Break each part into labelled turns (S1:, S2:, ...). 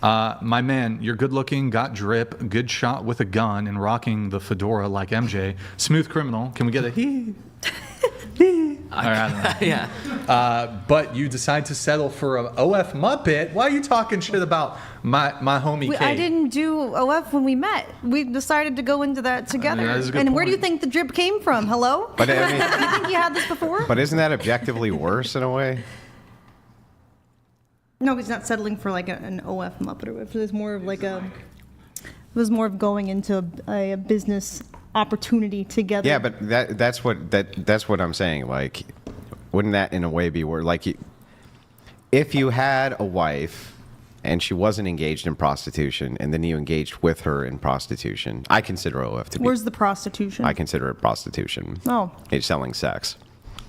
S1: My man, you're good looking, got drip, good shot with a gun, and rocking the fedora like MJ. Smooth criminal. Can we get a hee? Hee. All right, I don't know.
S2: Yeah.
S1: But you decide to settle for a OF Muppet. Why are you talking shit about my homie Kate?
S3: I didn't do OF when we met. We decided to go into that together.
S1: Yeah, that's a good
S3: and where do you
S1: point.
S3: think the drip came from? Hello?
S4: But I mean,
S3: You think you had this before?
S4: but isn't that objectively worse in a way?
S3: No, he's not settling for like an OF Muppet. It was more of like a. It was more of going into a business opportunity together.
S4: Yeah, but that's what I'm saying. Like, wouldn't that in a way be where like, if you had a wife and she wasn't engaged in prostitution, and then you engaged with her in prostitution, I consider OF to be.
S3: Where's the prostitution?
S4: I consider it prostitution.
S3: Oh,
S4: It's selling sex.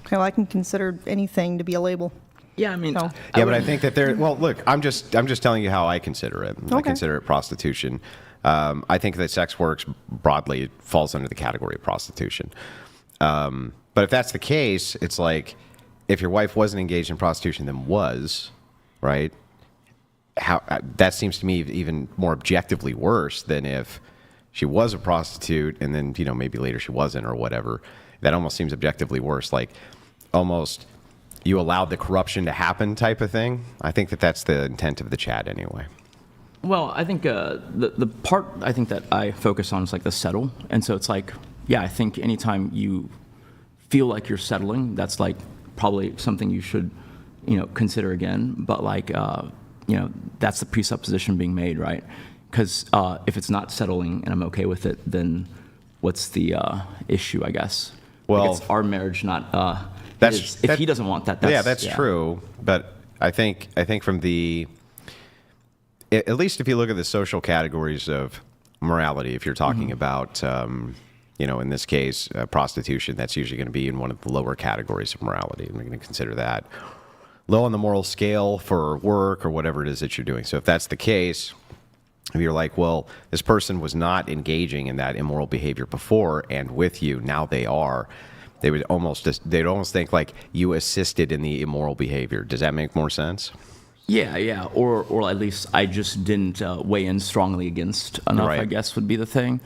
S3: okay. Well, I can consider anything to be a label.
S2: Yeah, I mean,
S3: So-
S4: Yeah, but I think that there. Well, look, I'm just telling you how I consider it. I
S3: Okay.
S4: consider it prostitution. I think that sex work broadly falls under the category of prostitution. But if that's the case, it's like if your wife wasn't engaged in prostitution, then was, right? How that seems to me even more objectively worse than if she was a prostitute and then maybe later she wasn't or whatever. That almost seems objectively worse. Like almost. You allowed the corruption to happen type of thing. I think that that's the intent of the chat anyway.
S2: well, I think the part I think that I focus on is like the settle, and so it's like, yeah, I think anytime you feel like you're settling, that's like probably something you should, consider again. But like, that's the presupposition being made, right? Because if it's not settling and I'm okay with it, then what's the issue? I guess.
S4: Well,
S2: it's our marriage, not.
S4: That's
S2: if he doesn't want that.
S4: That's true. But I think from at least if you look at the social categories of morality, if you're talking about, in this case, prostitution, that's usually going to be in one of the lower categories of morality. And we're going to consider that low on the moral scale for work or whatever it is that you're doing. So if that's the case, if you're like, well, this person was not engaging in that immoral behavior before, and with you, now they are. They'd almost think like you assisted in the immoral behavior. Does that make more sense?
S2: Yeah, or at least I just didn't weigh in strongly against enough.
S4: Right.
S2: I guess would be the thing.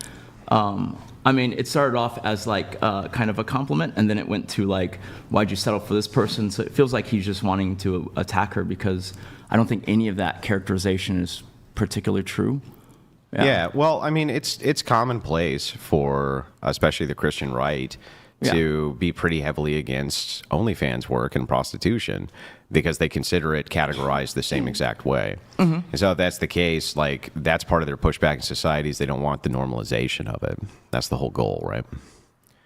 S2: I mean, it started off as like kind of a compliment, and then it went to like, why'd you settle for this person? So it feels like he's just wanting to attack her because I don't think any of that characterization is particularly true.
S4: Yeah. Well, I mean, it's commonplace for especially the Christian right to be pretty heavily against OnlyFans work and prostitution because they consider it categorized the same exact way. Mm-hmm. And so if that's the case, like that's part of their pushback in society is they don't want the normalization of it. That's the whole goal, right?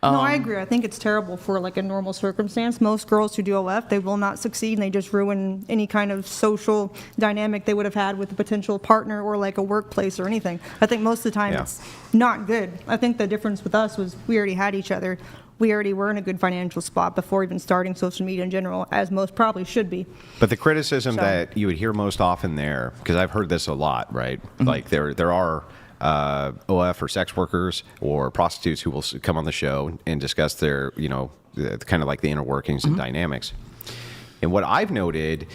S3: No, I agree. I think it's terrible for like a normal circumstance. Most girls who do OF, they will not succeed, and they just ruin any kind of social dynamic they would have had with a potential partner or like a workplace or anything. I think most of the time it's not good. I think the difference with us was we already had each other. We already were in a good financial spot before even starting social media in general, as most probably should be.
S4: But the criticism that you would hear most often there, because I've heard this a lot, right? Mm-hmm. Like there are OF or sex workers or prostitutes who will come on the show and discuss their, kind of like the inner workings and dynamics. And what I've noted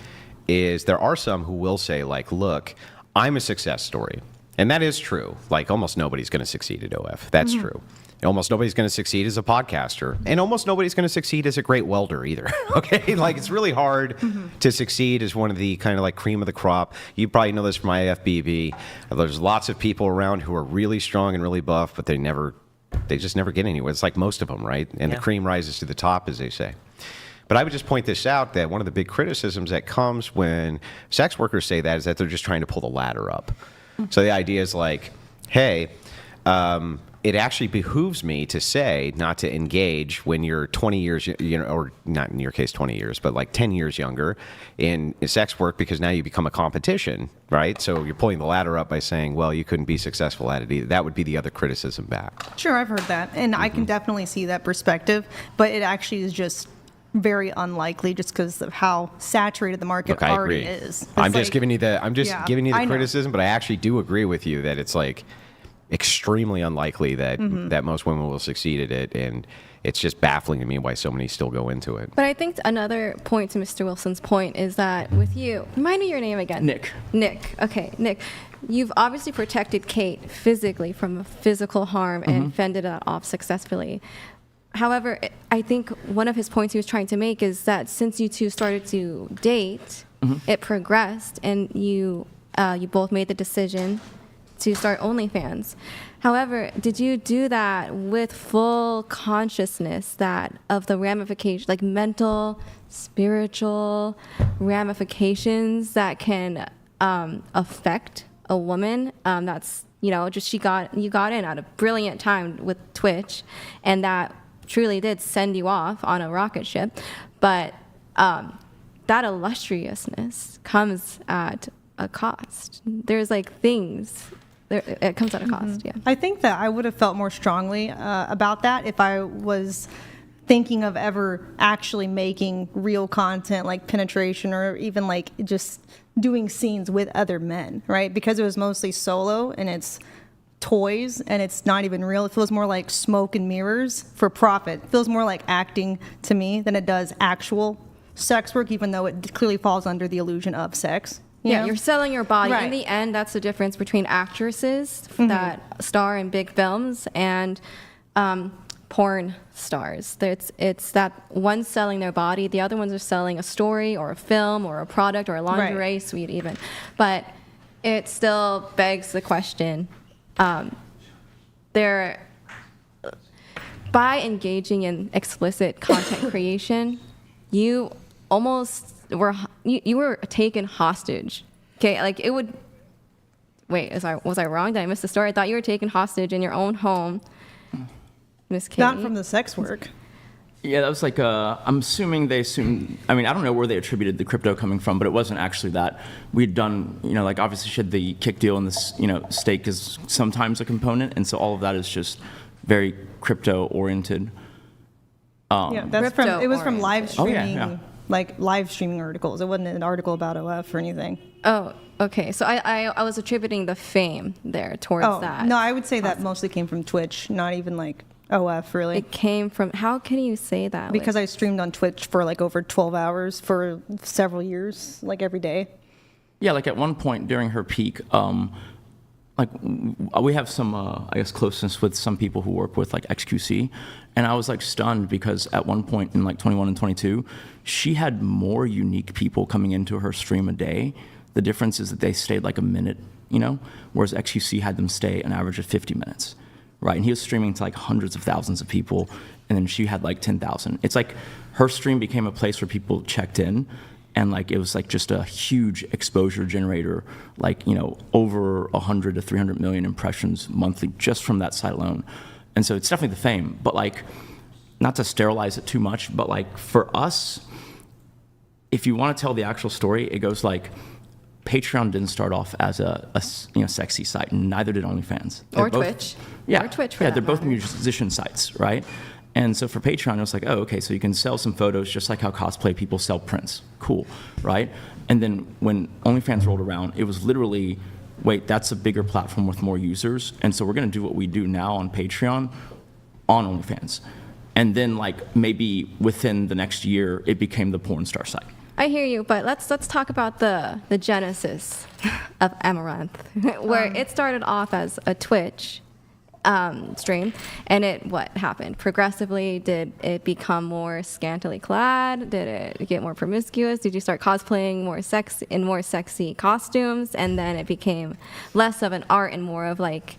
S4: is there are some who will say like, look, I'm a success story. And that is true. Like almost nobody's going to succeed at OF. That's true. Almost nobody's going to succeed as a podcaster, and almost nobody's going to succeed as a great welder either. Okay, like it's really hard to succeed as one of the kind of like cream of the crop. You probably know this from IFBB. There's lots of people around who are really strong and really buff, but they just never get anywhere. It's like most of them, right? And the cream rises to the top, as they say. But I would just point this out that one of the big criticisms that comes when sex workers say that is that they're just trying to pull the ladder up. So the idea is like, hey, it actually behooves me to say not to engage when you're 20 years, or not in your case 20 years, but like 10 years younger in sex work because now you become a competition, right? So you're pulling the ladder up by saying, well, you couldn't be successful at it either. That would be the other criticism back.
S3: Sure, I've heard that. And I can definitely see that perspective, but it actually is just very unlikely just because of how saturated the market
S4: Look, I
S3: already
S4: agree.
S3: is.
S4: I'm just giving you the
S3: I know.
S4: criticism, but I actually do agree with you that it's like, extremely unlikely that that most women will succeed at it, and it's just baffling to me why so many still go into it.
S5: But I think another point to Mr. Wilson's point is that with you, remind me your name again.
S2: Nick.
S5: Nick. Okay, Nick. You've obviously protected Kate physically from physical harm and fended that off successfully. However, I think one of his points he was trying to make is that since you two started to date, it progressed, and you both made the decision to start OnlyFans. However, did you do that with full consciousness that of the ramifications, like mental, spiritual ramifications that can affect a woman? That's, just you got in at a brilliant time with Twitch, and that truly did send you off on a rocket ship. But that illustriousness comes at a cost. There's like things. It comes at a cost, yeah.
S3: I think that I would have felt more strongly about that if I was thinking of ever actually making real content like penetration, or even like just doing scenes with other men, right? Because it was mostly solo and it's toys and it's not even real. It feels more like smoke and mirrors for profit. It feels more like acting to me than it does actual sex work, even though it clearly falls under the illusion of sex.
S5: Yeah, you're selling your body.
S3: Right.
S5: In the end, that's the difference between actresses that star in big films and porn stars. It's that one's selling their body, the other ones are selling a story or a film or a product or a lingerie suite even. But it still begs the question, by engaging in explicit content creation, you almost you were taken hostage. Okay, like it would. Wait, was I wrong? Did I miss the story? I thought you were taken hostage in your own home, Miss Katie.
S3: Not from the sex work.
S2: Yeah, that was like, I'm assuming they assumed, I mean, I don't know where they attributed the crypto coming from, but it wasn't actually that. We'd done, like obviously she had the kick deal and this, stake is sometimes a component. And so all of that is just very crypto oriented.
S3: Yeah, that's it was from live streaming,
S2: yeah.
S3: like live streaming articles. It wasn't an article about OF or anything.
S5: Oh, okay. So I was attributing the fame there towards that.
S3: No, I would say that mostly came from Twitch, not even like OF really.
S5: It came from, how can you say that?
S3: Because I streamed on Twitch for like over 12 hours for several years, like every day.
S2: Yeah, like at one point during her peak, like we have some, I guess, closeness with some people who work with like XQC. And I was like stunned because at one point in like 21 and 22, she had more unique people coming into her stream a day. The difference is that they stayed like a minute, whereas XQC had them stay an average of 50 minutes, right? And he was streaming to like hundreds of thousands of people, and then she had like 10,000. It's like her stream became a place where people checked in, and like it was like just a huge exposure generator, like, over 100 to 300 million impressions monthly just from that site alone. And so it's definitely the fame, but like, not to sterilize it too much, but like for us, if you want to tell the actual story, it goes like, Patreon didn't start off as a sexy site, and neither did OnlyFans.
S5: Or Twitch.
S2: Yeah,
S5: or Twitch for
S2: yeah,
S5: that
S2: they're both
S5: matter.
S2: musician sites, right? And so for Patreon, it was like, oh, okay, so you can sell some photos just like how cosplay people sell prints. Cool, right? And then when OnlyFans rolled around, it was literally, wait, that's a bigger platform with more users, and so we're going to do what we do now on Patreon on OnlyFans. And then like maybe within the next year, it became the porn star site.
S5: I hear you, but let's talk about the genesis of Amaranth, where it started off as a Twitch stream, and what happened? Progressively, did it become more scantily clad? Did it get more promiscuous? Did you start cosplaying more sexy costumes? And then it became less of an art and more of like,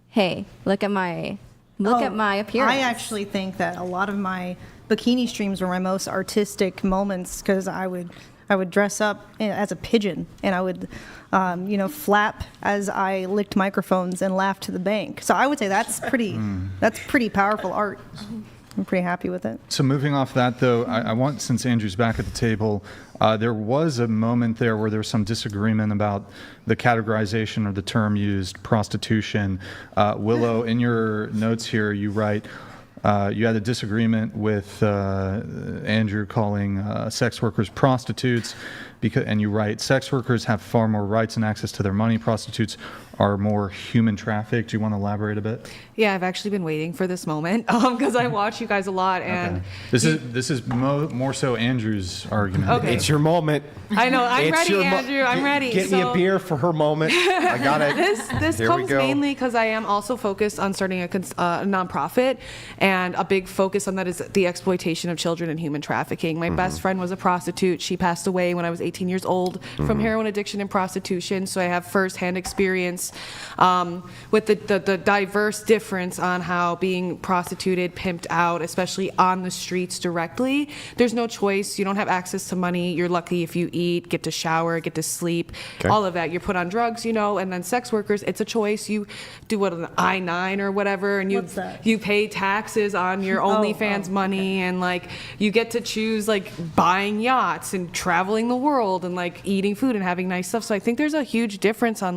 S5: hey, look at my appearance.
S3: I actually think that a lot of my bikini streams were my most artistic moments, because I would dress up as a pigeon, and I would, flap as I licked microphones and laugh to the bank. So I would say that's pretty powerful art. I'm pretty happy with it.
S1: So moving off that, though, I want, since Andrew's back at the table, there was a moment there where there was some disagreement about the categorization or the term used, prostitution. Willow, in your notes here, you write, you had a disagreement with Andrew calling sex workers prostitutes. because, and you write, sex workers have far more rights and access to their money. Prostitutes are more human trafficked. Do you want to elaborate a bit?
S6: Yeah, I've actually been waiting for this moment because I watch you guys a lot, and
S1: This is more so Andrew's argument.
S6: Okay.
S4: It's your moment.
S6: I know I'm
S4: It's
S6: ready,
S4: your
S6: Andrew. I'm ready.
S4: Get me a
S6: So-
S4: beer for her moment. I got it.
S6: This
S4: Here we
S6: comes
S4: go.
S6: mainly because I am also focused on starting a nonprofit, and a big focus on that is the exploitation of children and human trafficking. My best friend was a prostitute. She passed away when I was 18 years old from heroin addiction and prostitution, so I have firsthand experience with the diverse difference on how being prostituted, pimped out, especially on the streets directly. There's no choice. You don't have access to money. You're lucky if you eat, get to shower, get to sleep, all of that. You're put on drugs, and then sex workers, it's a choice. You do an I-9 or whatever, and
S3: What's that?
S6: you pay taxes on your OnlyFans money, and you get to choose buying yachts and traveling the world and eating food and having nice stuff. So I think there's a huge difference on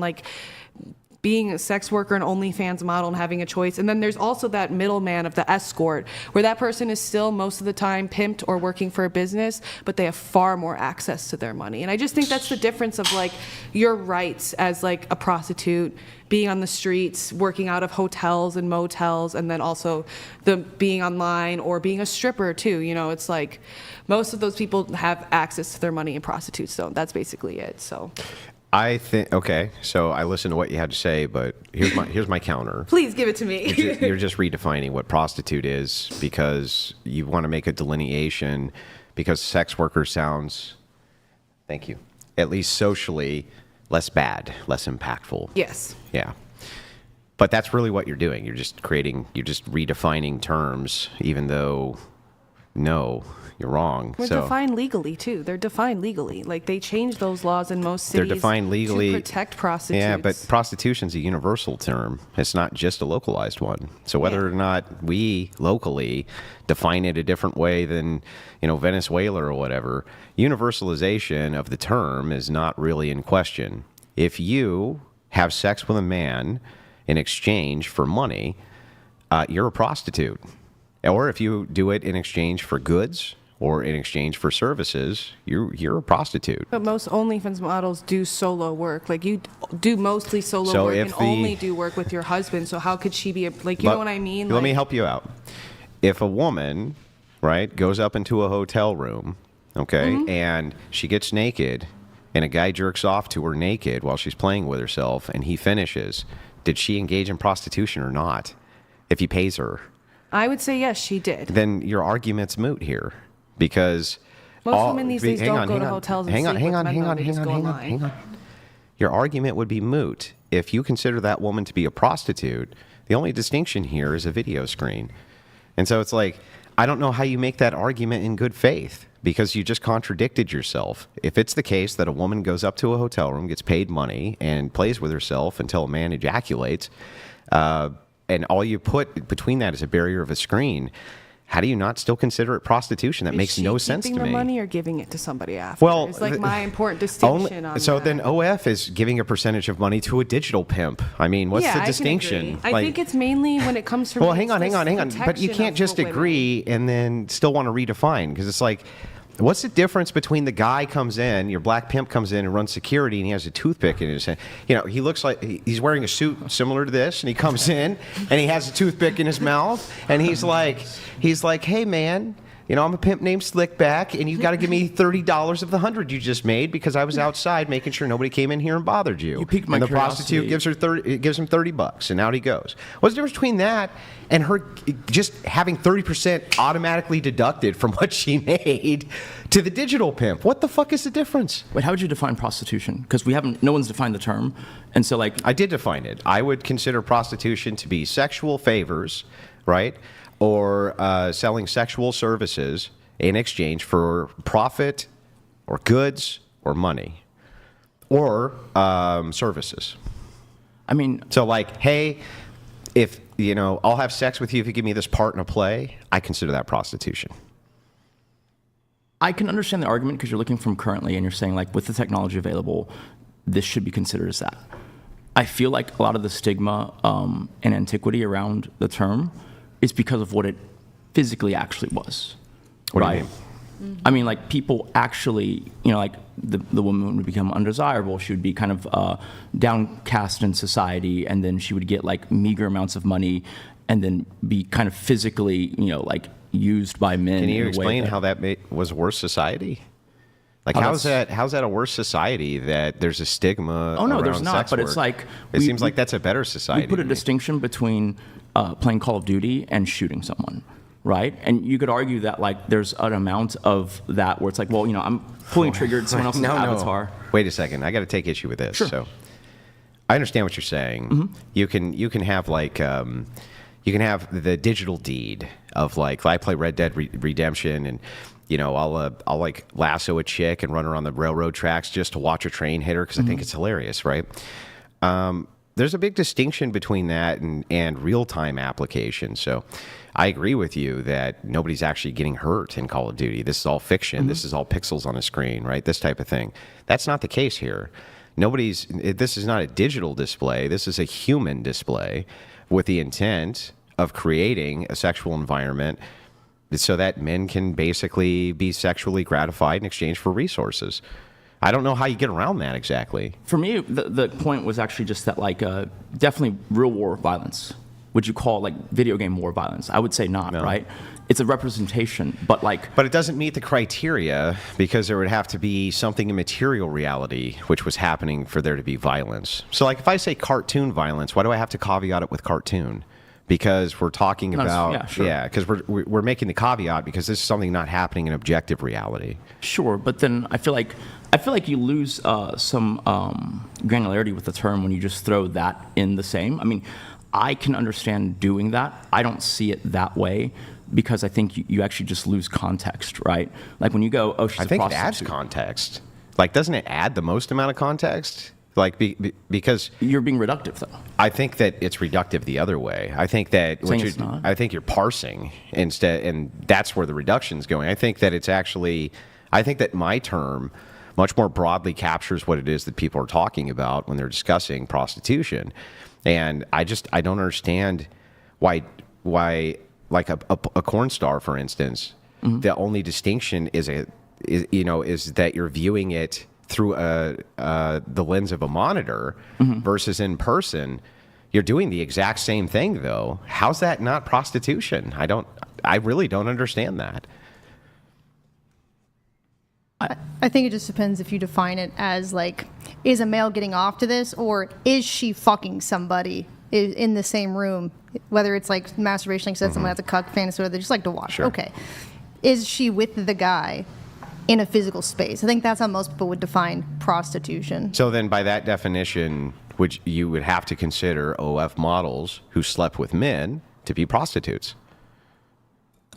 S6: being a sex worker and OnlyFans model and having a choice. And then there's also that middleman of the escort, where that person is still most of the time pimped or working for a business, but they have far more access to their money. And I just think that's the difference of your rights as a prostitute, being on the streets, working out of hotels and motels, and then also the being online or being a stripper too. It's most of those people have access to their money, and prostitutes don't. That's basically it. So.
S4: I think, okay, so I listened to what you had to say, but here's my counter.
S6: Please give it to me.
S4: You're just redefining what prostitute is because you want to make a delineation because sex worker sounds, thank you, at least socially less bad, less impactful.
S6: Yes.
S4: Yeah. But that's really what you're doing. You're just redefining terms, even though, no, you're wrong.
S6: They're defined legally too. They're defined legally. They change those laws in most cities.
S4: They're defined legally
S6: to protect prostitutes.
S4: Yeah, but prostitution's a universal term. It's not just a localized one. So whether or not we locally define it a different way than, Venezuela or whatever, universalization of the term is not really in question. If you have sex with a man in exchange for money, you're a prostitute. Or if you do it in exchange for goods or in exchange for services, you're a prostitute.
S6: But most OnlyFans models do solo work. You do mostly solo
S4: So
S6: work
S4: if
S6: and
S4: the-
S6: only do work with your husband. So how could she be you know what I mean?
S4: Let me help you out. If a woman, right, goes up into a hotel room, okay,
S6: Mm-hmm.
S4: and she gets naked, and a guy jerks off to her naked while she's playing with herself, and he finishes, did she engage in prostitution or not? If he pays her,
S6: I would say yes, she did.
S4: then your argument's moot here, because
S6: Most women these days don't go to hotels and sleep with men, though. They just go online.
S4: hang on. Your argument would be moot if you consider that woman to be a prostitute. The only distinction here is a video screen. And so it's I don't know how you make that argument in good faith because you just contradicted yourself. If it's the case that a woman goes up to a hotel room, gets paid money, and plays with herself until a man ejaculates, and all you put between that is a barrier of a screen, how do you not still consider it prostitution? That makes no sense to
S6: Keeping
S4: me.
S6: the money or giving it to somebody after?
S4: Well,
S6: it's my important distinction on
S4: so
S6: that.
S4: then OF is giving a percentage of money to a digital pimp. I mean, what's
S6: yeah,
S4: the
S6: I
S4: distinction?
S6: can agree. I think it's mainly when it comes from.
S4: Well, hang on. But you can't just agree and then still want to redefine because it's what's the difference between the guy comes in, your black pimp comes in and runs security and he has a toothpick in his hand? He looks like he's wearing a suit similar to this and he comes in and he has a toothpick in his mouth and he's like, hey man, I'm a pimp named Slickback and you got to give me $30 of the 100 you just made because I was outside making sure nobody came in here and bothered you.
S2: You piqued my
S4: and the
S2: curiosity.
S4: prostitute gives him $30 and out he goes. What's the difference between that and her just having 30% automatically deducted from what she made to the digital pimp? What the fuck is the difference?
S2: Wait, how would you define prostitution? Because no one's defined the term, and so
S4: I did define it. I would consider prostitution to be sexual favors, right? Or selling sexual services in exchange for profit or goods or money or services.
S2: I mean,
S4: So hey, if, I'll have sex with you if you give me this part in a play, I consider that prostitution.
S2: I can understand the argument because you're looking from currently and you're saying with the technology available, this should be considered as that. I feel like a lot of the stigma and antiquity around the term is because of what it physically actually was.
S4: What do
S2: right?
S4: you mean?
S2: I mean, like, people actually, you know, like, the woman would become undesirable. She would be kind of downcast in society, and then she would get, like, meager amounts of money, and then be kind of physically, you know, like, used by men.
S4: Can you
S2: in a way
S4: explain how that was a worse society? Like, how's that a worse society that there's a stigma?
S2: Oh, no,
S4: around
S2: there's not,
S4: sex
S2: but
S4: work?
S2: it's like
S4: it seems like that's a better society.
S2: We put a
S4: to me.
S2: distinction between playing Call of Duty and shooting someone, right? And you could argue that, like, there's an amount of that where it's like, well, you know, I'm pulling triggered someone else's avatar.
S4: Wait a second, I got to take issue with this.
S2: Sure.
S4: So, I understand what you're saying.
S2: Mm-hmm.
S4: You can have like you can have the digital deed of, like, I play Red Dead Redemption, and you know, I'll like lasso a chick and run her on the railroad tracks just to watch a train hit her because I think it's hilarious, right? There's a big distinction between that and real-time application. So I agree with you that nobody's actually getting hurt in Call of Duty. This is all fiction. This is all pixels on a screen, right? This type of thing. That's not the case here. This is not a digital display. This is a human display with the intent of creating a sexual environment so that men can basically be sexually gratified in exchange for resources. I don't know how you get around that exactly.
S2: For me, the point was actually just that, like, definitely real war violence. Would you call it, like, video game war violence? I would say not, right? It's a representation, but, like...
S4: But it doesn't meet the criteria because there would have to be something in material reality which was happening for there to be violence. So, like, if I say cartoon violence, why do I have to caveat it with cartoon? Because we're talking about...
S2: Yeah, sure.
S4: Yeah, because we're making the caveat because this is something not happening in objective reality.
S2: Sure, but then I feel like you lose some granularity with the term when you just throw that in the same. I mean, I can understand doing that. I don't see it that way because I think you actually just lose context, right? Like when you go, oh, she's a prostitute.
S4: I think it adds context. Like, doesn't it add the most amount of context? Like, because
S2: you're being reductive, though.
S4: I think that it's reductive the other way. I think that I think you're parsing instead, and that's where the reduction's going. I think that it's actually, I think that my term much more broadly captures what it is that people are talking about when they're discussing prostitution. And I don't understand why like a porn star, for instance, the only distinction is that you're viewing it through the lens of a monitor versus in person. You're doing the exact same thing, though. How's that not prostitution? I really don't understand that.
S3: I think it just depends if you define it as, like, is a male getting off to this, or is she fucking somebody in the same room? Whether it's like masturbation, like you said, someone has a cuck fantasy, or they just like to watch.
S4: Sure.
S3: Okay. Is she with the guy in a physical space? I think that's how most people would define prostitution.
S4: So then by that definition, you would have to consider OF models who slept with men to be prostitutes.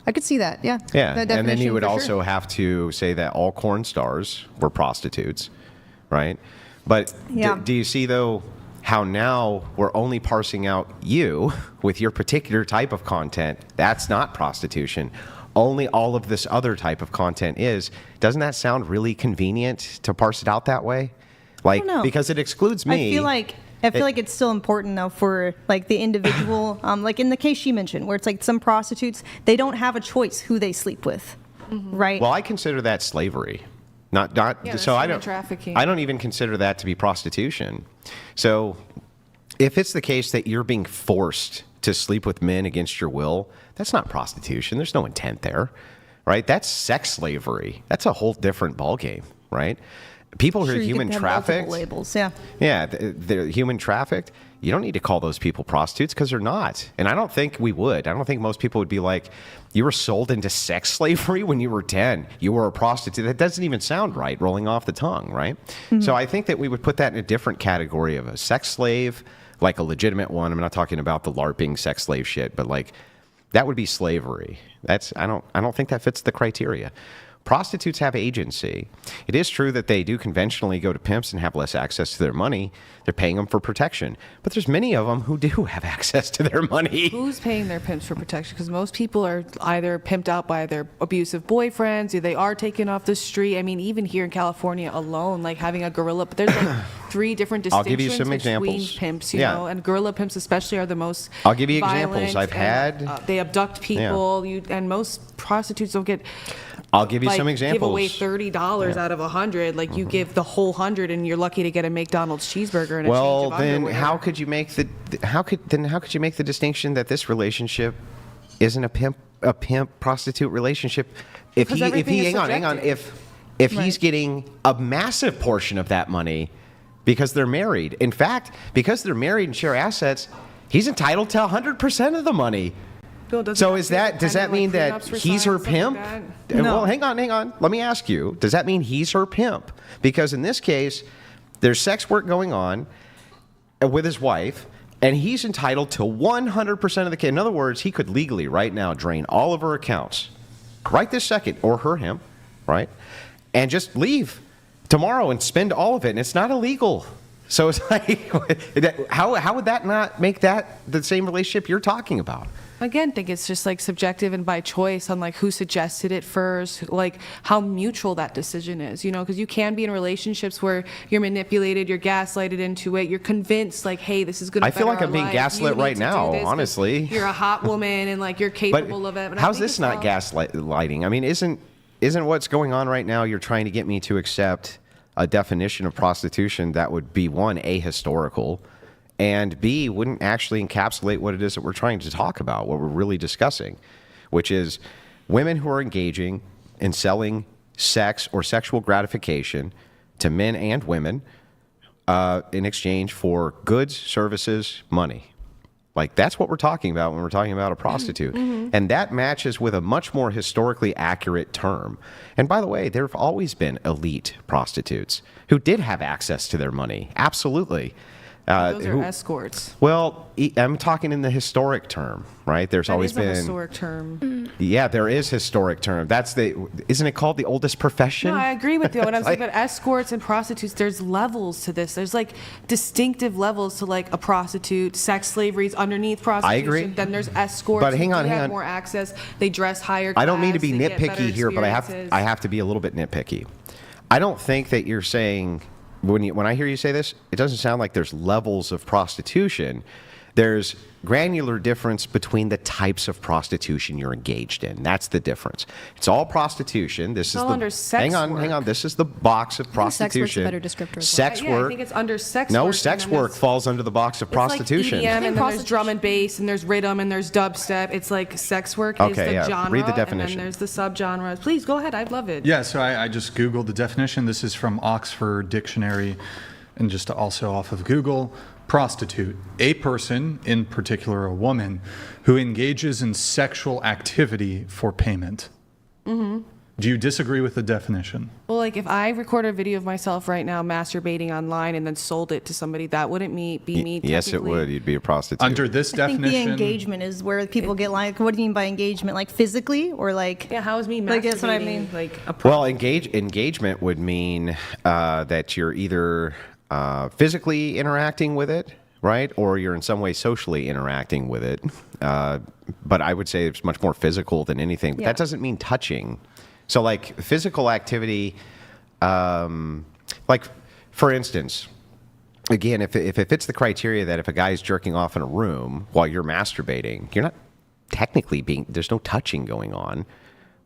S3: I could see that, yeah.
S4: Yeah,
S3: That
S4: and then you
S3: definition
S4: would
S3: for
S4: also
S3: sure.
S4: have to say that all porn stars were prostitutes, right? But
S3: Yeah.
S4: do you see, though, how now we're only parsing out you with your particular type of content? That's not prostitution. Only all of this other type of content is. Doesn't that sound really convenient to parse it out that way? Like,
S3: don't know.
S4: because it excludes me.
S3: I feel like it's still important, though, for, like, the individual, like in the case she mentioned, where it's like some prostitutes, they don't have a choice who they sleep with, right?
S4: Well, I consider that slavery. Not
S6: that's
S4: so I
S6: human
S4: don't
S6: trafficking.
S4: I don't even consider that to be prostitution. So if it's the case that you're being forced to sleep with men against your will, that's not prostitution. There's no intent there, right? That's sex slavery. That's a whole different ballgame, right? People who are
S3: Sure, you
S4: human
S3: could have multiple
S4: trafficked,
S3: labels, yeah.
S4: yeah, they're human trafficked. You don't need to call those people prostitutes because they're not. And I don't think we would. I don't think most people would be like, you were sold into sex slavery when you were 10. You were a prostitute. That doesn't even sound right, rolling off the tongue, right? So I think that we would put that in a different category of a sex slave, like a legitimate one. I'm not talking about the LARPing sex slave shit, but like that would be slavery. I don't think that fits the criteria. Prostitutes have agency. It is true that they do conventionally go to pimps and have less access to their money. They're paying them for protection. But there's many of them who do have access to their money.
S6: Who's paying their pimps for protection? Because most people are either pimped out by their abusive boyfriends, or they are taken off the street. I mean, even here in California alone, like having a gorilla, but there's like 3 different
S4: I'll
S6: distinctions
S4: give you some
S6: between
S4: examples.
S6: pimps, you
S4: Yeah.
S6: know, and gorilla pimps especially are the most
S4: I'll give you examples.
S6: violent,
S4: I've
S6: and,
S4: had...
S6: they abduct people, and most prostitutes don't get
S4: I'll give you
S6: like,
S4: some examples.
S6: Give away $30 out of 100. Like you give the whole 100, and you're lucky to get a McDonald's cheaper and a
S4: Well,
S6: change of
S4: then
S6: underwear.
S4: how could you make the distinction that this relationship isn't a pimp prostitute relationship? If
S6: Because
S4: he
S6: everything is
S4: hang on,
S6: subjective.
S4: if he's getting a massive portion of that money because they're married. In fact, because they're married and share assets, he's entitled to 100% of the money.
S6: Bill, doesn't
S4: So
S6: that
S4: does that mean that
S6: prenups for
S4: he's
S6: signs,
S4: her
S6: stuff like
S4: pimp?
S6: that?
S3: No.
S4: Well, hang on. Let me ask you. Does that mean he's her pimp? Because in this case, there's sex work going on with his wife, and he's entitled to 100% of the case. In other words, he could legally right now drain all of her accounts right this second, or him, right? And just leave tomorrow and spend all of it, and it's not illegal. So it's like, how would that not make that the same relationship you're talking about?
S6: Again, think it's just like subjective and by choice on like who suggested it first, like how mutual that decision is, you know, because you can be in relationships where you're manipulated, you're gaslighted into it, you're convinced like, hey, this is going to
S4: I feel like I'm being gaslit right now, honestly.
S6: You're a hot woman and like you're capable of it. But I
S4: how's
S6: think
S4: this
S6: it's
S4: not
S6: all-
S4: gaslighting? I mean, isn't what's going on right now? You're trying to get me to accept a definition of prostitution that would be one, ahistorical, and B, wouldn't actually encapsulate what it is that we're trying to talk about, what we're really discussing, which is women who are engaging in selling sex or sexual gratification to men and women in exchange for goods, services, money. Like, that's what we're talking about when we're talking about a prostitute. And that matches with a much more historically accurate term. And by the way, there have always been elite prostitutes who did have access to their money. Absolutely.
S6: Those are escorts.
S4: Well, I'm talking in the historic term, right? There's
S6: That
S4: always
S6: is a
S4: been.
S6: historic term.
S4: Yeah, there is historic term. Isn't it called the oldest profession?
S6: No, I agree with you. When I'm saying about escorts and prostitutes, there's levels to this. There's like distinctive levels to like a prostitute. Sex slavery is underneath prostitution.
S4: agree.
S6: Then there's escorts.
S4: But hang
S6: who
S4: on,
S6: do
S4: hang
S6: have
S4: on.
S6: more access. They dress higher.
S4: I don't mean to
S6: class,
S4: be
S6: they get better
S4: nitpicky here, but
S6: experiences.
S4: I have to be a little bit nitpicky. I don't think that you're saying when I hear you say this, it doesn't sound like there's levels of prostitution. There's granular difference between the types of prostitution you're engaged in. That's the difference. It's all prostitution. This is
S6: all
S4: the
S6: under sex
S4: hang
S6: work.
S4: on. This is the box of
S5: sex work's a
S4: prostitution.
S5: better descriptor as well.
S4: Sex
S6: Yeah, I
S4: work.
S6: think it's under sex
S4: no,
S6: work.
S4: sex
S6: and then
S4: work
S6: there's-
S4: falls under the box of prostitution.
S6: It's like EDM, and then there's
S5: prostitution-
S6: drum and bass, and there's rhythm, and there's dubstep. It's like sex work is
S4: Okay,
S6: the
S4: yeah.
S6: genre,
S4: Read the
S6: and
S4: definition.
S6: then there's the subgenres. Please go ahead. I love it.
S1: Yeah, so I just Googled the definition. This is from Oxford Dictionary and just also off of Google. Prostitute, a person, in particular a woman, who engages in sexual activity for payment. Do you disagree with the definition?
S6: Well, like if I record a video of myself right now masturbating online and then sold it to somebody, that wouldn't be me.
S4: Yes, it
S6: technically?
S4: would. You'd be a prostitute.
S1: Under this
S3: I think the
S1: definition,
S3: engagement is where people get like, what do you mean by engagement? Like physically or like?
S6: Yeah, how is me masturbating?
S3: Like, that's what I mean.
S6: Like a
S4: Well, engagement would mean that you're either physically interacting with it, right, or you're in some way socially interacting with it. But I would say it's much more physical than anything. But
S3: Yeah.
S4: that doesn't mean touching. So, like physical activity, like for instance, again, if it fits the criteria that if a guy's jerking off in a room while you're masturbating, you're not technically there's no touching going on.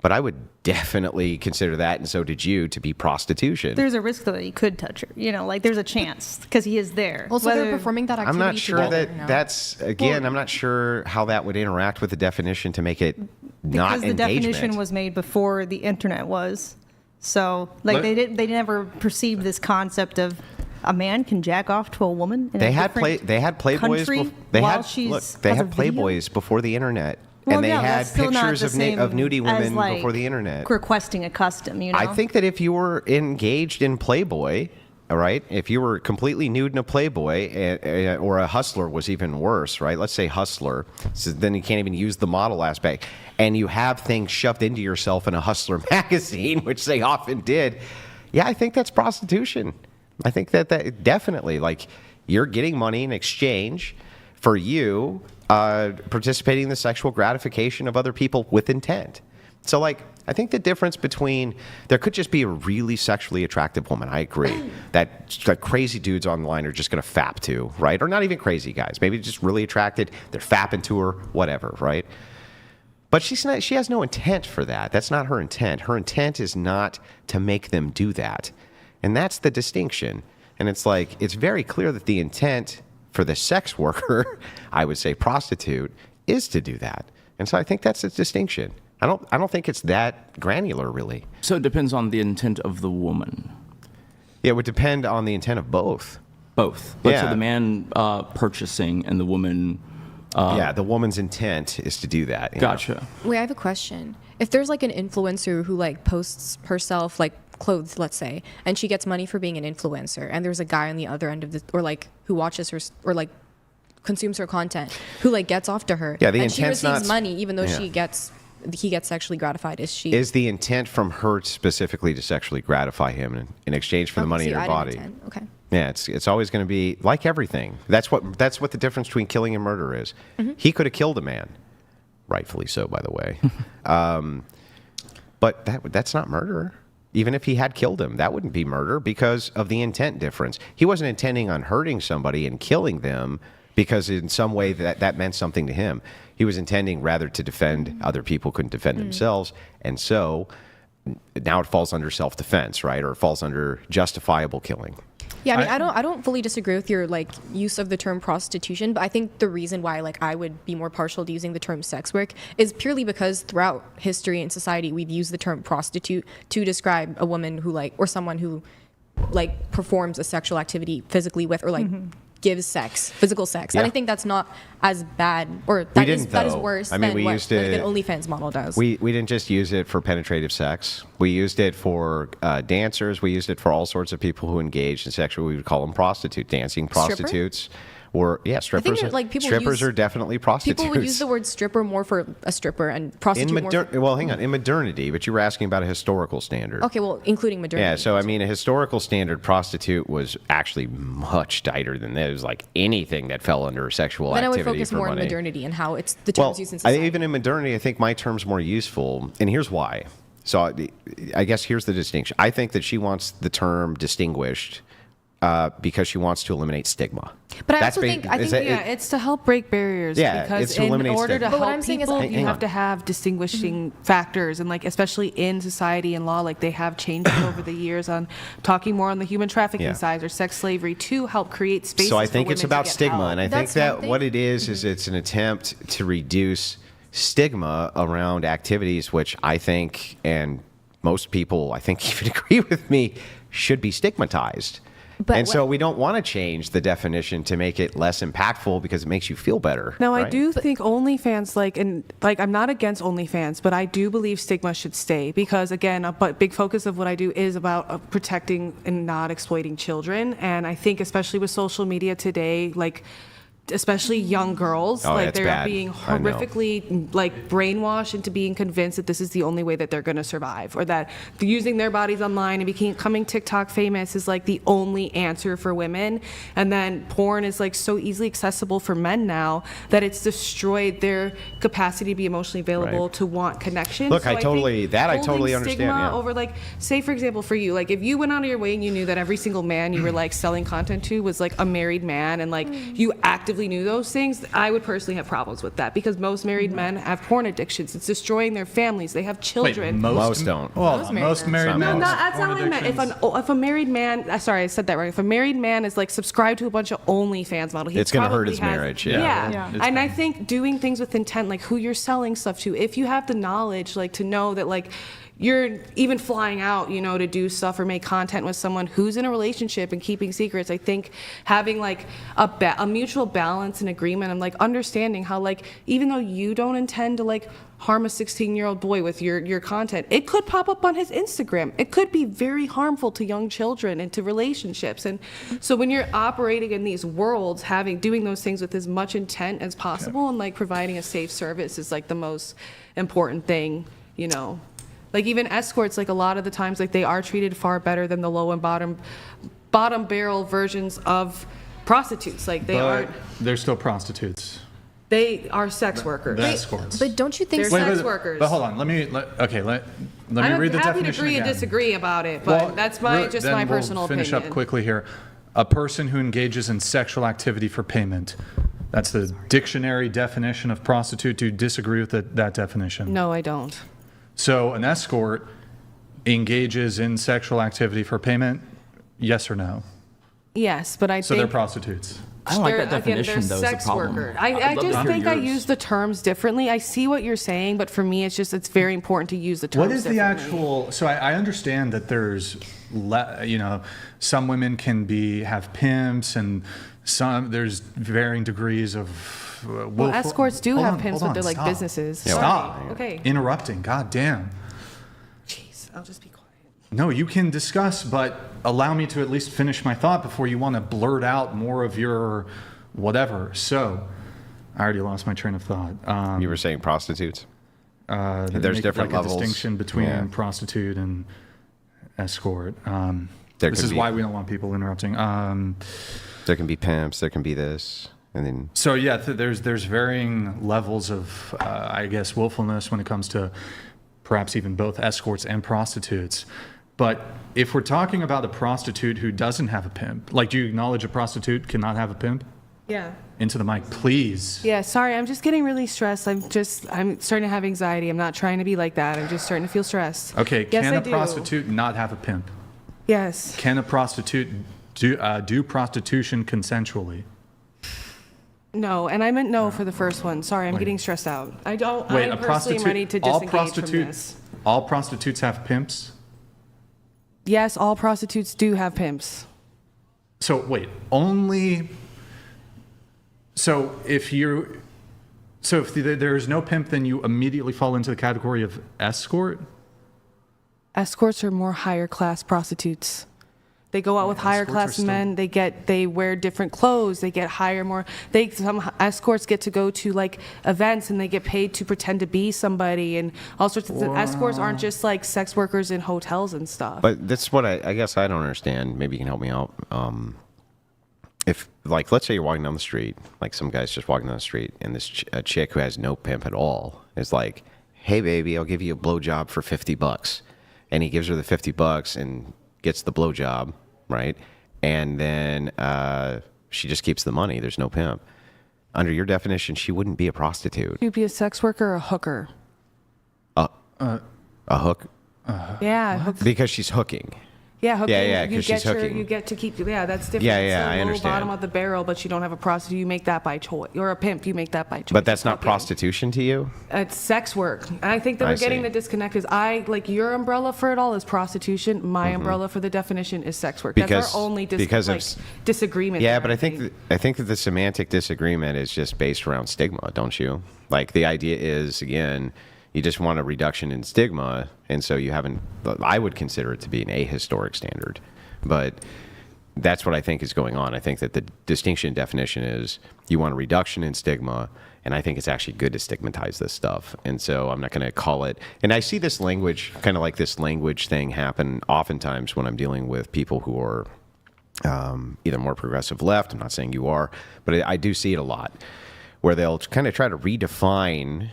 S4: But I would definitely consider that, and so did you, to be prostitution.
S3: There's a risk though that he could touch her. You know, like there's a chance because he is there.
S7: Also, they're
S3: Whether-
S7: performing that activity
S4: I'm not sure
S7: together,
S4: that
S7: you know?
S4: that's, again, I'm not sure how that would interact with the definition to make it not
S3: because the
S4: engagement.
S3: definition was made before the internet was. So like
S4: Let-
S3: they never perceived this concept of a man can jack off to a woman. In
S4: They
S3: a
S4: had
S3: different
S4: Playboys.
S3: country
S4: They
S3: while
S4: had
S3: she's
S4: they
S3: has
S4: had
S3: a video?
S4: Playboys before the internet,
S3: Well,
S4: and they
S3: yeah,
S4: had
S3: that's still not
S4: pictures
S3: the same
S4: of nudie
S3: as,
S4: women
S3: like,
S4: before the internet.
S3: requesting a custom. You know,
S4: I think that if you were engaged in Playboy, all right, if you were completely nude in a Playboy, or a Hustler was even worse, right? Let's say Hustler, so then you can't even use the model aspect, and you have things shoved into yourself in a Hustler magazine, which they often did. Yeah, I think that's prostitution. I think that definitely, like, you're getting money in exchange for you participating in the sexual gratification of other people with intent. So, like, I think the difference between, there could just be a really sexually attractive woman, I agree, that crazy dudes online are just going to fap to, right? Or not even crazy guys, maybe just really attracted, they're fapping to her, whatever, right? But she has no intent for that. That's not her intent. Her intent is not to make them do that. And that's the distinction. And it's like, it's very clear that the intent for the sex worker, I would say prostitute, is to do that. And so I think that's the distinction. I don't think it's that granular, really.
S2: So it depends on the intent of the woman.
S4: It would depend on the intent of both.
S2: Both. But
S4: Yeah.
S2: so the man purchasing and the woman.
S4: Yeah, the woman's intent is to do that. you know?
S2: Gotcha.
S7: Wait, I have a question. If there's like an influencer who like posts herself like clothes, let's say, and she gets money for being an influencer, and there's a guy on the other end of the, or like who watches her or like consumes her content, who like gets off to her,
S4: Yeah, the
S7: and she
S4: intent's
S7: receives
S4: not-
S7: money even though
S4: yeah.
S7: he gets sexually gratified. Is
S4: the intent from her specifically to sexually gratify him in exchange for the money in her body.
S7: Okay.
S4: Yeah, it's always going to be like everything. That's what the difference between killing and murder is. He could have killed a man, rightfully so, by the way. But that's not murder. Even if he had killed him, that wouldn't be murder because of the intent difference. He wasn't intending on hurting somebody and killing them because in some way that meant something to him. He was intending rather to defend other people couldn't defend themselves. And so now it falls under self-defense, right? Or it falls under justifiable killing.
S7: Yeah, I mean, I don't fully disagree with your like use of the term prostitution, but I think the reason why like I would be more partial to using the term sex work is purely because throughout history and society we've used the term prostitute to describe a woman who like or someone who like performs a sexual activity physically with or like gives physical sex.
S4: Yeah.
S7: And I think that's not as bad or that is
S4: though.
S7: worse
S4: I mean,
S7: than
S4: we
S7: what
S4: used
S7: like,
S4: to-
S7: an OnlyFans model does.
S4: We didn't just use it for penetrative sex. We used it for dancers. We used it for all sorts of people who engaged in sexual. We would call them prostitute, dancing prostitutes. Or strippers.
S7: that, like, people
S4: strippers
S7: use-
S4: are definitely prostitutes.
S7: People would use the word stripper more for a stripper and prostitute more for,
S4: well, hang on. In modernity, but you were asking about a historical standard.
S7: okay, well, including modernity.
S4: Yeah, so I mean, a historical standard prostitute was actually much tighter than that. It was like anything that fell under sexual
S7: Then I
S4: activity
S7: would focus
S4: for
S7: more
S4: money.
S7: on modernity and how it's the
S4: Well,
S7: terms used in society.
S4: even in modernity, I think my term's more useful, and here's why. So I guess here's the distinction. I think that she wants the term distinguished because she wants to eliminate stigma.
S7: But I
S4: That's
S7: also think- I
S4: is
S7: think,
S4: that-
S6: It's to help break barriers.
S4: Yeah,
S6: because
S4: it's to
S6: in
S4: eliminate
S6: order
S4: stigma.
S6: to
S7: But what
S6: help
S7: I'm saying is-
S6: people,
S7: Hang
S6: you have
S4: on.
S6: to have distinguishing factors, and like especially in society and law, like they have changed over the years on talking more on the human trafficking
S4: Yeah.
S6: side or sex slavery to help create spaces.
S4: So I
S6: for
S4: think it's
S6: women to
S4: about
S6: get
S4: stigma,
S6: help.
S4: and I think
S7: That's one
S4: that
S7: thing.
S4: what it is it's an attempt to reduce stigma around activities which I think, and most people I think even agree with me, should be stigmatized.
S7: But
S4: and so
S7: what-
S4: we don't want to change the definition to make it less impactful because it makes you feel better.
S6: Now, I
S4: right?
S6: do think OnlyFans, I'm not against OnlyFans, but I do believe stigma should stay because, again, a big focus of what I do is about protecting and not exploiting children. And I think, especially with social media today, especially young girls,
S4: Oh, that's
S6: they're
S4: bad.
S6: being
S4: I know.
S6: horrifically brainwashed into being convinced that this is the only way that they're going to survive, or that using their bodies online and becoming TikTok famous is like the only answer for women. And then porn is so easily accessible for men now that it's destroyed their capacity to be emotionally available,
S4: Right.
S6: to want connection.
S4: Look,
S6: So
S4: I
S6: think
S4: totally
S6: holding
S4: understand,
S6: stigma
S4: yeah.
S6: over say for example for you, if you went out of your way and you knew that every single man you were selling content to was a married man, and you actively knew those things, I would personally have problems with that because most married men have porn addictions. It's destroying their families. They have children.
S4: Most don't.
S1: Well,
S7: Most married
S1: most
S7: men.
S1: married
S4: Some
S1: men.
S4: don't.
S6: No, that's not what I meant. If a married man, sorry, I said that wrong. If a married man is subscribed to a bunch of OnlyFans models,
S4: It's gonna hurt his marriage, yeah.
S6: Yeah.
S1: It's
S6: And I
S1: bad.
S6: think doing things with intent, who you're selling stuff to, if you have the knowledge, to know that you're even flying out, to do stuff or make content with someone who's in a relationship and keeping secrets. I think having a mutual balance and agreement and understanding how even though you don't intend to harm a 16-year-old boy with your content, it could pop up on his Instagram. It could be very harmful to young children and to relationships. And so when you're operating in these worlds, doing those things with as much intent as possible and providing a safe service is the most important thing, even escorts, a lot of the times, they are treated far better than the low and bottom barrel versions of prostitutes.
S1: They're still prostitutes.
S6: They are sex workers.
S1: The escorts.
S7: But don't you think
S6: They're
S7: so-
S6: sex workers.
S1: But hold on. Let me read the
S6: I'm
S1: definition
S6: happy to agree
S1: again.
S6: and disagree about it, but that's my
S1: Then
S6: personal
S1: we'll finish
S6: opinion.
S1: up quickly here. A person who engages in sexual activity for payment. That's the dictionary definition of prostitute. Do you disagree with that definition?
S6: No, I don't.
S1: So an escort engages in sexual activity for payment, yes or no?
S6: Yes, but I
S1: So
S6: think
S1: they're prostitutes.
S2: I don't like that
S6: they're
S2: definition, though, is the
S6: sex
S2: problem.
S6: worker.
S2: I'd
S6: I
S2: love to
S6: just
S2: hear
S6: think I
S2: yours.
S6: use the terms differently. I see what you're saying, but for me, it's very important to use the terms
S1: What is the
S6: differently.
S1: actual? So I understand that there's, some women can have pimps, and there's varying degrees of.
S6: Well, escorts do have pimps, but they're like
S1: stop.
S6: businesses.
S4: Yeah,
S1: Stop.
S6: Okay.
S1: Interrupting. God damn.
S6: Jeez, I'll just be quiet.
S1: No, you can discuss, but allow me to at least finish my thought before you want to blurt out more of your whatever. So, I already lost my train of thought.
S4: You were saying prostitutes?
S1: There's
S4: There's different levels.
S1: A distinction between
S4: Yeah.
S1: prostitute and escort.
S4: There
S1: This
S4: could
S1: is
S4: be-
S1: why we don't want people interrupting.
S4: There can be pimps. There can be this, and then
S1: So yeah, there's varying levels of, I guess, willfulness when it comes to perhaps even both escorts and prostitutes. But if we're talking about a prostitute who doesn't have a pimp, like, do you acknowledge a prostitute cannot have a pimp?
S6: Yeah.
S1: Into the mic, please.
S6: Yeah, sorry, I'm just getting really stressed. I'm starting to have anxiety. I'm not trying to be like that. I'm just starting to feel stressed.
S1: Okay,
S6: Yes,
S1: can
S6: I
S1: a
S6: do.
S1: prostitute not have a pimp?
S6: Yes.
S1: Can a prostitute do prostitution consensually?
S6: No, and I meant no for the first one. Sorry, I'm getting stressed out. I'm personally ready to disengage from this.
S1: All prostitutes have pimps?
S6: Yes, all prostitutes do have pimps.
S1: So wait, so if there is no pimp, then you immediately fall into the category of escort?
S6: Escorts are more higher class prostitutes. They go out with higher
S1: escorts are
S6: class
S1: still-
S6: men. They wear different clothes. They get higher more. Some escorts get to go to like events and they get paid to pretend to be somebody and all sorts of. Escorts aren't just like sex workers in hotels and stuff.
S4: But that's what I guess I don't understand. Maybe you can help me out. If, like, let's say you're walking down the street, like some guy's just walking down the street, and this a chick who has no pimp at all is like, "Hey, baby, I'll give you a blowjob for $50," and he gives her the $50 and gets the blowjob, right? And then she just keeps the money. There's no pimp. Under your definition, she wouldn't be a prostitute.
S6: You'd be a sex worker or a hooker.
S4: A hook
S6: Yeah, hook,
S4: because she's hooking.
S6: yeah, hooking.
S4: yeah,
S6: you
S4: 'cause she's
S6: get
S4: hooking.
S6: You get to keep. Yeah, that's different.
S4: Yeah,
S6: It's
S4: yeah,
S6: the
S4: I
S6: low
S4: understand.
S6: bottom of the barrel, but you don't have a prostitute. You make that by choice. You're a pimp. You make that by choice.
S4: But that's not
S6: Hooking.
S4: prostitution to you?
S6: It's sex work. And I think that
S4: I
S6: we're getting
S4: see.
S6: the disconnect is your umbrella for it all is prostitution. My umbrella for the definition is sex work.
S4: Because-
S6: That's our only
S4: because of
S6: disagreement.
S4: Yeah,
S6: there,
S4: but I think that the semantic disagreement is just based around stigma, don't you? Like, the idea is, again, you just want a reduction in stigma, and so you haven't. I would consider it to be an ahistoric standard, but that's what I think is going on. I think that the distinction definition is you want a reduction in stigma, and I think it's actually good to stigmatize this stuff. And so I'm not going to call it. And I see this language, kind of like this language thing, happen oftentimes when I'm dealing with people who are either more progressive left. I'm not saying you are, but I do see it a lot, where they'll kind of try to redefine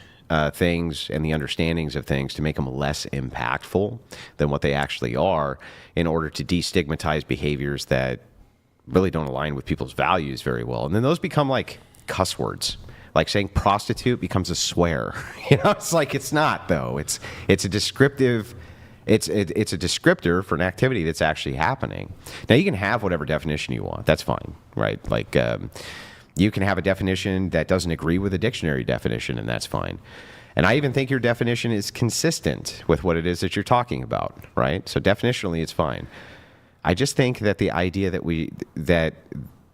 S4: things and the understandings of things to make them less impactful than what they actually are, in order to destigmatize behaviors that really don't align with people's values very well. And then those become like cuss words. Like saying prostitute becomes a swear. It's like, it's not, though. It's a descriptive. It's a descriptor for an activity that's actually happening. Now, you can have whatever definition you want. That's fine, right? Like, you can have a definition that doesn't agree with a dictionary definition, and that's fine. And I even think your definition is consistent with what it is that you're talking about, right? So definitionally, it's fine. I just think that the idea that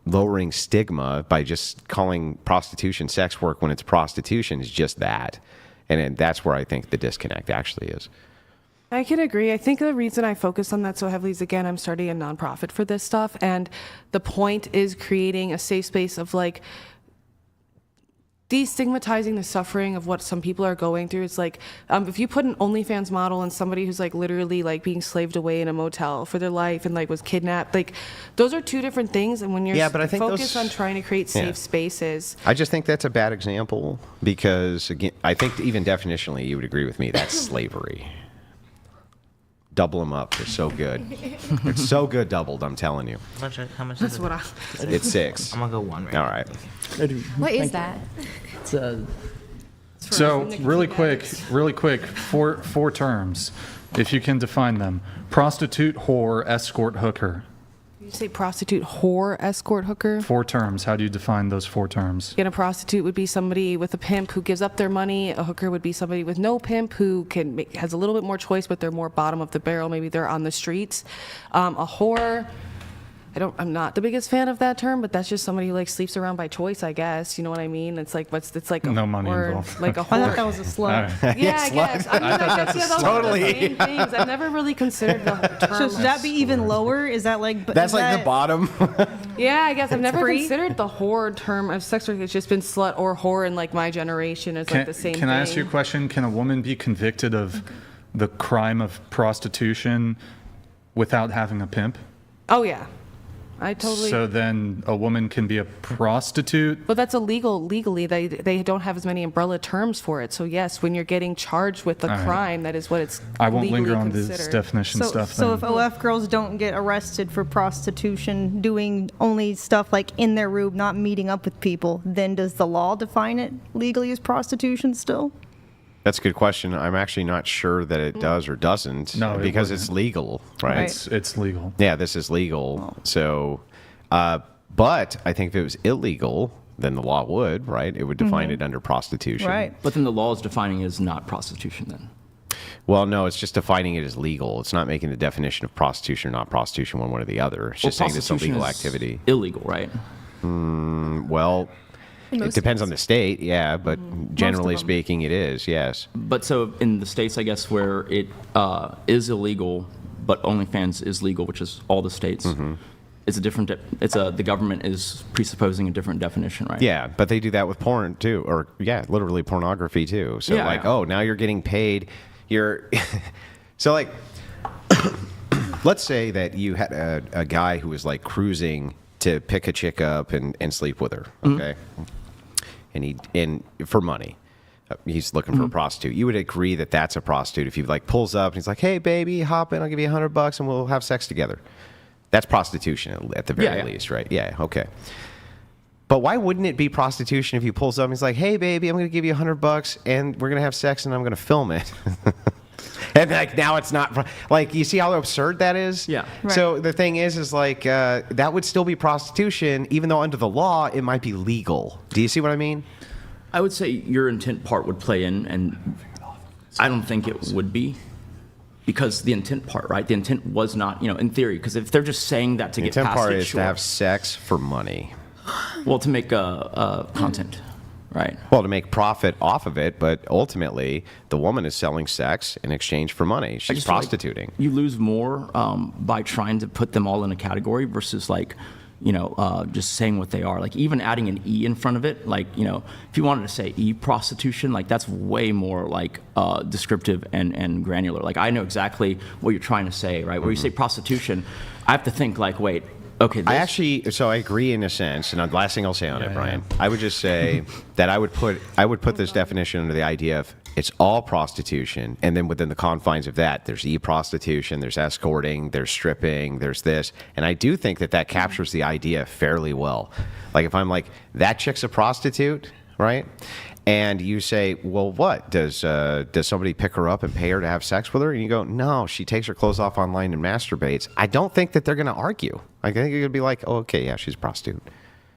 S4: lowering stigma by just calling prostitution sex work when it's prostitution is just that. And that's where I think the disconnect actually is.
S6: I can agree. I think the reason I focus on that so heavily is, again, I'm starting a nonprofit for this stuff, and the point is creating a safe space of like destigmatizing the suffering of what some people are going through. It's like, if you put an OnlyFans model and somebody who's like literally like being slaved away in a motel for their life and like was kidnapped, like those are two different things. And when you're
S4: but I think
S6: focused on trying to create safe
S4: Yeah.
S6: spaces,
S4: I just think that's a bad example because, again, I think even definitionally you would agree with me, that's slavery. Double them up. They're so good. It's so good doubled, I'm telling you.
S8: How much
S6: That's
S8: is it?
S6: what I.
S4: It's 6.
S8: I'm gonna go 1 right
S4: All
S8: now.
S4: right.
S5: What is that?
S1: So really quick, four terms, if you can define them: prostitute, whore, escort, hooker.
S6: You say prostitute, whore, escort, hooker.
S1: 4 terms. How do you define those 4 terms?
S6: Again, a prostitute would be somebody with a pimp who gives up their money. A hooker would be somebody with no pimp who has a little bit more choice, but they're more bottom of the barrel. Maybe they're on the streets. A whore. I'm not the biggest fan of that term, but that's just somebody who like sleeps around by choice, I guess. You know what I mean? It's like it's like a
S1: No money
S6: word,
S1: involved.
S6: like a
S3: I thought
S6: whore.
S3: that was a slut.
S6: Yeah, I guess. I mean, I guess yeah, those
S4: Totally.
S6: are the same things. I've never really considered the term.
S3: So should that be even lower? Is that like?
S4: That's
S3: is
S4: like
S3: that,
S4: the bottom.
S6: Yeah, I guess I've never
S3: free?
S6: considered the whore term of sex work. It's just been slut or whore in like my generation. It's like the same
S1: Can
S6: thing.
S1: I ask you a question? Can a woman be convicted of the crime of prostitution without having a pimp?
S6: Oh yeah, I totally.
S1: So then a woman can be a prostitute?
S6: But that's illegal legally. They don't have as many umbrella terms for it. So yes, when you're getting charged with a
S1: All right.
S6: crime, that is what it's.
S1: I won't
S6: legally
S1: linger on this
S6: considered.
S1: definition
S3: So,
S1: stuff
S3: so
S1: then.
S3: if OF girls don't get arrested for prostitution, doing only stuff like in their room, not meeting up with people, then does the law define it legally as prostitution still?
S4: That's a good question. I'm actually not sure that it does or doesn't.
S1: No, it
S4: because
S1: wouldn't.
S4: it's legal, right?
S1: It's legal.
S4: Yeah, this is legal. So, but I think if it was illegal, then the law would, right? It would define it under prostitution.
S3: Right.
S2: But then the law is defining it as not prostitution then.
S4: Well, no, it's just defining it as legal. It's not making the definition of prostitution or not prostitution one way or the other. It's just saying it's a
S2: prostitution
S4: legal
S2: is
S4: activity.
S2: Illegal, right?
S4: Well, it depends on the state, yeah, but generally speaking, it is, yes.
S2: But so in the states, I guess, where it is illegal, but OnlyFans is legal, which is all the states, it's a different. The government is presupposing a different definition, right?
S4: Yeah, but they do that with porn too, or yeah, literally pornography too. So
S2: Yeah.
S4: like, oh, now you're getting paid. You're so like, let's say that you had a guy who was like cruising to pick a chick up and sleep with her, okay, and for money. He's looking for a prostitute. You would agree that that's a prostitute if he like pulls up and he's like, "Hey, baby, hop in. I'll give you $100 and we'll have sex together." That's prostitution at the very
S2: Yeah.
S4: least, right? Yeah, okay. But why wouldn't it be prostitution if he pulls up and he's like, "Hey, baby, I'm going to give you $100 and we're going to have sex and I'm going to film it." And like now it's not like, you see how absurd that is?
S2: Yeah.
S4: So the thing is like that would still be prostitution, even though under the law it might be legal. Do you see what I mean?
S2: I would say your intent part would play in, and I don't think it would be. Because the intent part, right? The intent was not, in theory, because if they're just saying that to
S4: The
S2: get
S4: intent
S2: past
S4: part
S2: it,
S4: is
S2: sure.
S4: to have sex for money.
S2: Well, to make content, right?
S4: Well, to make profit off of it, but ultimately the woman is selling sex in exchange for money.
S2: I
S4: She's
S2: just feel like
S4: prostituting.
S2: you lose more by trying to put them all in a category versus like, just saying what they are. Like even adding an E in front of it, like, if you wanted to say e-prostitution, like that's way more like descriptive and granular. Like I know exactly what you're trying to say, right? Where you say prostitution, I have to think like, wait, okay.
S4: So I agree in a sense, and the last thing I'll say on it, Brian, I would just say that I would put this definition under the idea of it's all prostitution, and then within the confines of that, there's e-prostitution, there's escorting, there's stripping, there's this, and I do think that captures the idea fairly well. Like if I'm like, that chick's a prostitute, right? And you say, well, what? Does somebody pick her up and pay her to have sex with her? And you go, no, she takes her clothes off online and masturbates. I don't think that they're going to argue. I think you're going to be like, oh, okay, yeah, she's a prostitute.